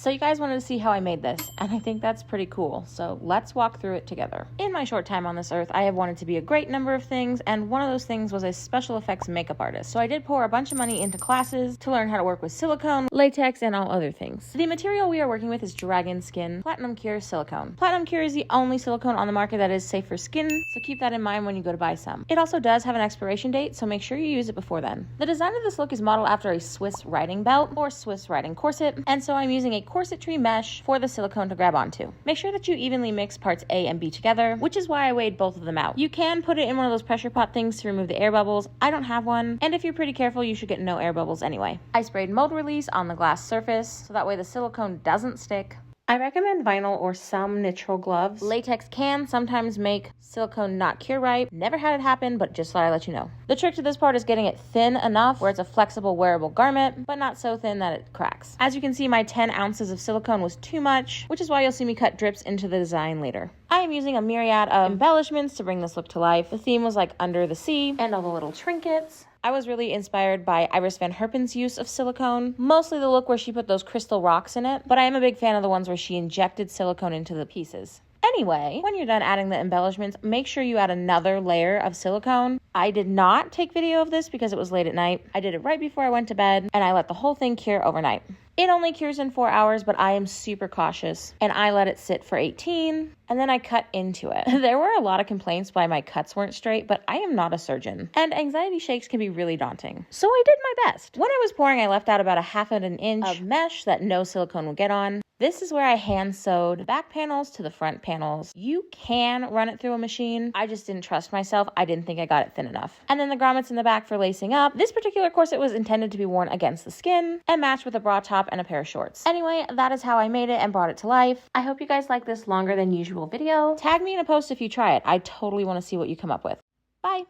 So you guys wanted to see how I made this, and I think that's pretty cool. So let's walk through it together. In my short time on this earth, I have wanted to be a great number of things, and one of those things was a special effects makeup artist. So I did pour a bunch of money into classes to learn how to work with silicone, latex, and all other things. The material we are working with is Dragon Skin Platinum Cure Silicone. Platinum Cure is the only silicone on the market that is safe for skin, so keep that in mind when you go to buy some. It also does have an expiration date, so make sure you use it before then. The design of this look is modeled after a Swiss riding belt or Swiss riding corset, and so I'm using a corsetry mesh for the silicone to grab onto. Make sure that you evenly mix parts A and B together, which is why I weighed both of them out. You can put it in one of those pressure pot things to remove the air bubbles. I don't have one, and if you're pretty careful, you should get no air bubbles anyway. I sprayed mold release on the glass surface, so that way the silicone doesn't stick. I recommend vinyl or some Nitrile gloves. Latex can sometimes make silicone not cure right. Never had it happen, but just thought I'd let you know. The trick to this part is getting it thin enough where it's a flexible wearable garment, but not so thin that it cracks. As you can see, my 10 ounces of silicone was too much, which is why you'll see me cut drips into the design later. I am using a myriad of embellishments to bring this look to life. The theme was like under the sea and all the little trinkets. I was really inspired by Iris Van Herpen's use of silicone, mostly the look where she put those crystal rocks in it, but I am a big fan of the ones where she injected silicone into the pieces. Anyway, when you're done adding the embellishments, make sure you add another layer of silicone. I did not take video of this because it was late at night. I did it right before I went to bed, and I let the whole thing cure overnight. It only cures in 4 hours, but I am super cautious, and I let it sit for 18, and then I cut into it. There were a lot of complaints why my cuts weren't straight, but I am not a surgeon, and anxiety shakes can be really daunting. So I did my best. When I was pouring, I left out about a half of an inch of mesh that no silicone will get on. This is where I hand sewed the back panels to the front panels. You can run it through a machine. I just didn't trust myself. I didn't think I got it thin enough. And then the grommets in the back for lacing up. This particular corset was intended to be worn against the skin and matched with a bra top and a pair of shorts. Anyway, that is how I made it and brought it to life. I hope you guys like this longer than usual video. Tag me in a post if you try it. I totally want to see what you come up with. Bye.